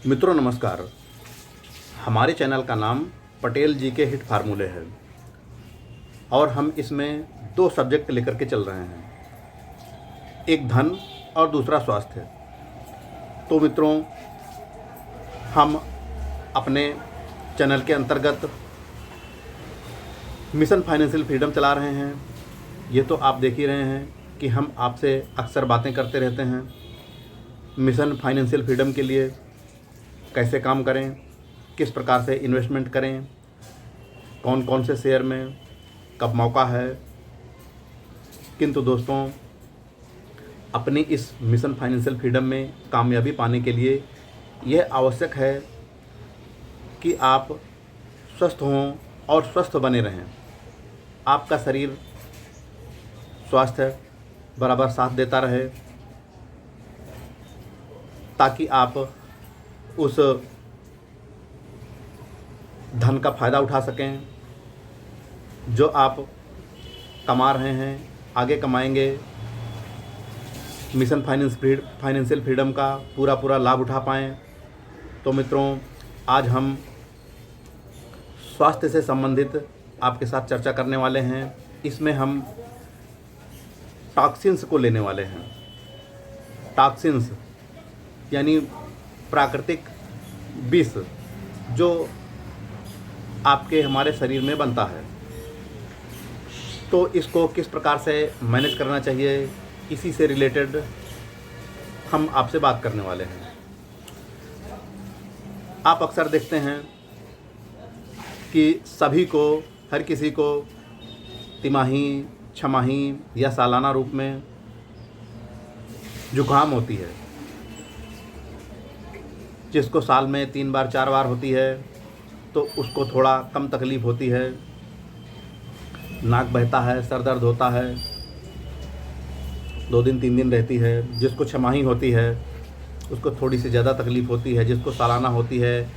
मित्रों नमस्कार। हमारे चैनल का नाम पटेल जी के हिट फार्मूले है और हम इसमें दो सब्जेक्ट लेकर के चल रहे हैं, एक धन और दूसरा स्वास्थ्य। तो मित्रों, हम अपने चैनल के अंतर्गत मिशन फाइनेंशियल फ्रीडम चला रहे हैं। ये तो आप देख ही रहे हैं कि हम आपसे अक्सर बातें करते रहते हैं मिशन फाइनेंशियल फ्रीडम के लिए कैसे काम करें, किस प्रकार से इन्वेस्टमेंट करें, कौन कौन से शेयर में कब मौका है। किंतु दोस्तों, अपनी इस मिशन फाइनेंशियल फ्रीडम में कामयाबी पाने के लिए यह आवश्यक है कि आप स्वस्थ हों और स्वस्थ बने रहें। आपका शरीर स्वास्थ्य बराबर साथ देता रहे ताकि आप उस धन का फ़ायदा उठा सकें जो आप कमा रहे हैं, आगे कमाएंगे। मिशन फाइनेंशियल फ्रीडम का पूरा लाभ उठा पाएँ। तो मित्रों, आज हम स्वास्थ्य से संबंधित आपके साथ चर्चा करने वाले हैं। इसमें हम टॉक्सिन्स को लेने वाले हैं। टॉक्सिन्स यानी प्राकृतिक विष जो आपके हमारे शरीर में बनता है, तो इसको किस प्रकार से मैनेज करना चाहिए, इसी से रिलेटेड हम आपसे बात करने वाले हैं। आप अक्सर देखते हैं कि सभी को, हर किसी को तिमाही, छमाही या सालाना रूप में जुकाम होती है, जिसको साल में 3 बार 4 बार होती है तो उसको थोड़ा कम तकलीफ़ होती है। नाक बहता है, सर दर्द होता है, 2 दिन 3 दिन रहती है। जिसको छमाही होती है उसको थोड़ी सी ज़्यादा तकलीफ़ होती है। जिसको सालाना होती है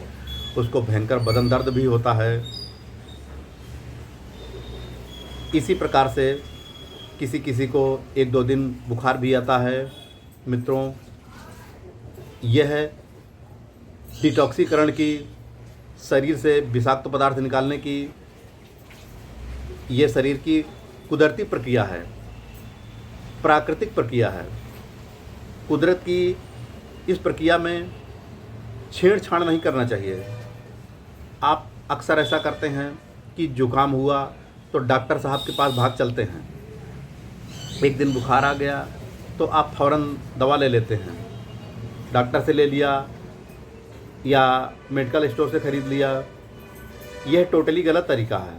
उसको भयंकर बदन दर्द भी होता है। इसी प्रकार से किसी किसी को 1-2 दिन बुखार भी आता है। मित्रों, यह डिटॉक्सीकरण की, शरीर से विषाक्त पदार्थ निकालने की, ये शरीर की कुदरती प्रक्रिया है, प्राकृतिक प्रक्रिया है। कुदरत की इस प्रक्रिया में छेड़छाड़ नहीं करना चाहिए। आप अक्सर ऐसा करते हैं कि जुकाम हुआ तो डॉक्टर साहब के पास भाग चलते हैं। एक दिन बुखार आ गया तो आप फ़ौरन दवा ले लेते हैं, डॉक्टर से ले लिया या मेडिकल स्टोर से ख़रीद लिया। यह टोटली गलत तरीका है,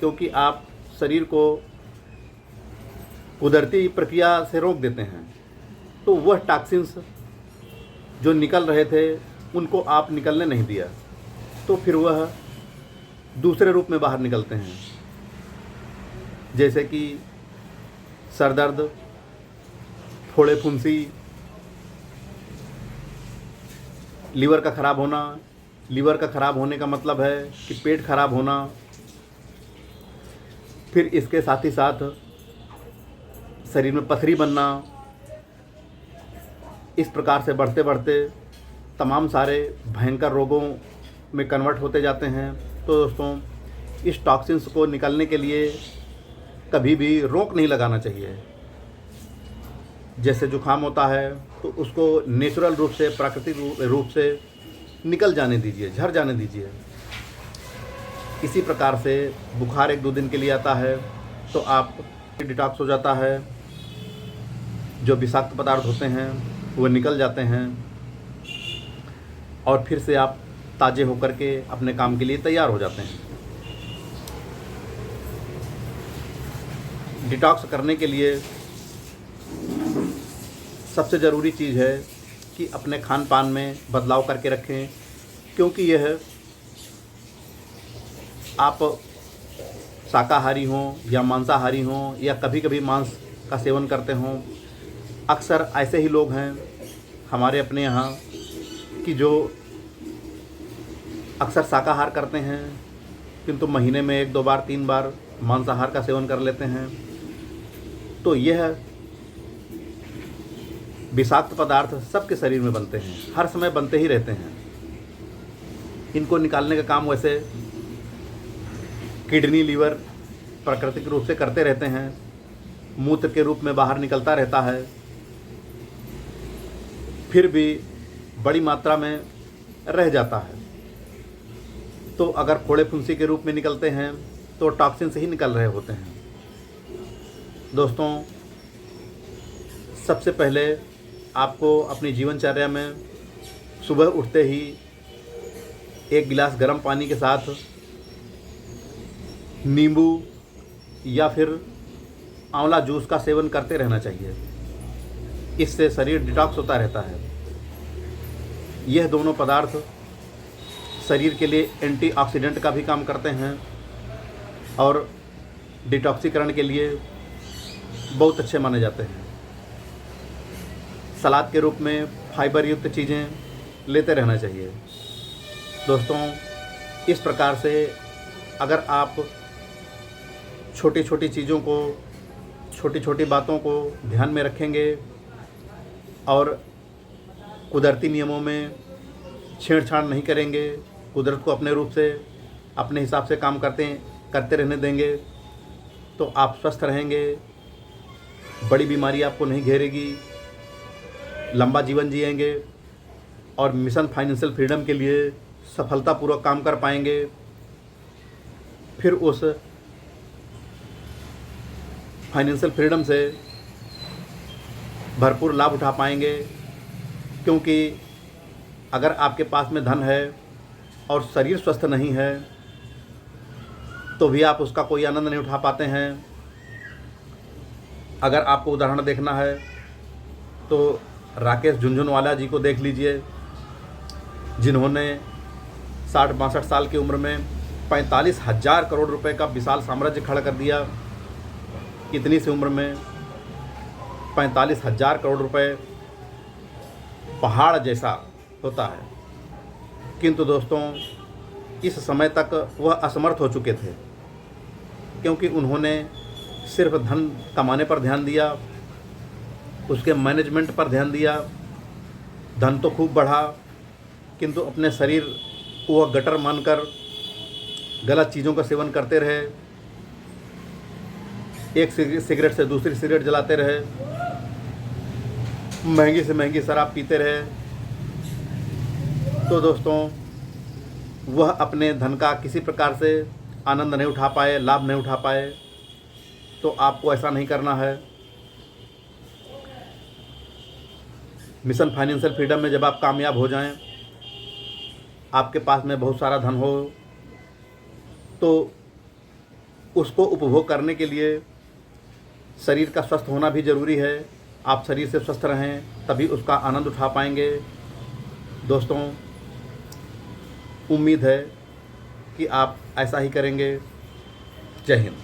क्योंकि आप शरीर को कुदरती प्रक्रिया से रोक देते हैं। तो वह टॉक्सिन्स जो निकल रहे थे उनको आप निकलने नहीं दिया, तो फिर वह दूसरे रूप में बाहर निकलते हैं, जैसे कि सर दर्द, फोड़े फुंसी, लीवर का ख़राब होना। लीवर का ख़राब होने का मतलब है कि पेट ख़राब होना। फिर इसके साथ ही साथ शरीर में पथरी बनना। इस प्रकार से बढ़ते बढ़ते तमाम सारे भयंकर रोगों में कन्वर्ट होते जाते हैं। तो दोस्तों, इस टॉक्सिन्स को निकालने के लिए कभी भी रोक नहीं लगाना चाहिए। जैसे जुकाम होता है तो उसको नेचुरल रूप से, प्राकृतिक रूप से निकल जाने दीजिए, झड़ जाने दीजिए। इसी प्रकार से बुखार 1-2 दिन के लिए आता है तो आप डिटॉक्स हो जाता है, जो विषाक्त पदार्थ होते हैं वो निकल जाते हैं और फिर से आप ताज़े होकर के अपने काम के लिए तैयार हो जाते हैं। डिटॉक्स करने के लिए सबसे ज़रूरी चीज़ है कि अपने खान पान में बदलाव करके रखें, क्योंकि यह आप शाकाहारी हों या मांसाहारी हों या कभी कभी मांस का सेवन करते हों। अक्सर ऐसे ही लोग हैं हमारे अपने यहाँ कि जो अक्सर शाकाहार करते हैं किंतु महीने में 1-2 बार 3 बार मांसाहार का सेवन कर लेते हैं। तो यह विषाक्त पदार्थ सबके शरीर में बनते हैं, हर समय बनते ही रहते हैं। इनको निकालने का काम वैसे किडनी, लीवर प्राकृतिक रूप से करते रहते हैं, मूत्र के रूप में बाहर निकलता रहता है, फिर भी बड़ी मात्रा में रह जाता है। तो अगर फोड़े फुंसी के रूप में निकलते हैं तो टॉक्सिन से ही निकल रहे होते हैं। दोस्तों, सबसे पहले आपको अपनी जीवनचर्या में सुबह उठते ही 1 गिलास गर्म पानी के साथ नींबू या फिर आंवला जूस का सेवन करते रहना चाहिए। इससे शरीर डिटॉक्स होता रहता है। यह दोनों पदार्थ शरीर के लिए एंटीऑक्सीडेंट का भी काम करते हैं और डिटॉक्सीकरण के लिए बहुत अच्छे माने जाते हैं। सलाद के रूप में फाइबर युक्त चीज़ें लेते रहना चाहिए। दोस्तों, इस प्रकार से अगर आप छोटी छोटी चीज़ों को, छोटी छोटी बातों को ध्यान में रखेंगे और कुदरती नियमों में छेड़छाड़ नहीं करेंगे, कुदरत को अपने रूप से, अपने हिसाब से काम करते रहने देंगे, तो आप स्वस्थ रहेंगे, बड़ी बीमारी आपको नहीं घेरेगी, लंबा जीवन जिएंगे और मिशन फाइनेंशियल फ्रीडम के लिए सफलतापूर्वक काम कर पाएंगे। फिर उस फाइनेंशियल फ्रीडम से भरपूर लाभ उठा पाएंगे, क्योंकि अगर आपके पास में धन है और शरीर स्वस्थ नहीं है तो भी आप उसका कोई आनंद नहीं उठा पाते हैं। अगर आपको उदाहरण देखना है तो राकेश झुनझुनवाला जी को देख लीजिए, जिन्होंने 60-62 साल की उम्र में 45,000 करोड़ रुपए का विशाल साम्राज्य खड़ा कर दिया। इतनी सी उम्र में 45,000 करोड़ रुपए पहाड़ जैसा होता है, किंतु दोस्तों इस समय तक वह असमर्थ हो चुके थे, क्योंकि उन्होंने सिर्फ धन कमाने पर ध्यान दिया, उसके मैनेजमेंट पर ध्यान दिया। धन तो खूब बढ़ा, किंतु अपने शरीर को वह गटर मानकर गलत चीज़ों का सेवन करते रहे, एक सिगरेट से दूसरी सिगरेट जलाते रहे, महंगी से महंगी शराब पीते रहे। तो दोस्तों, वह अपने धन का किसी प्रकार से आनंद नहीं उठा पाए, लाभ नहीं उठा पाए। तो आपको ऐसा नहीं करना है। मिशन फाइनेंशियल फ्रीडम में जब आप कामयाब हो जाएं, आपके पास में बहुत सारा धन हो, तो उसको उपभोग करने के लिए शरीर का स्वस्थ होना भी ज़रूरी है। आप शरीर से स्वस्थ रहें, तभी उसका आनंद उठा पाएंगे। दोस्तों, उम्मीद है कि आप ऐसा ही करेंगे। जय हिंद।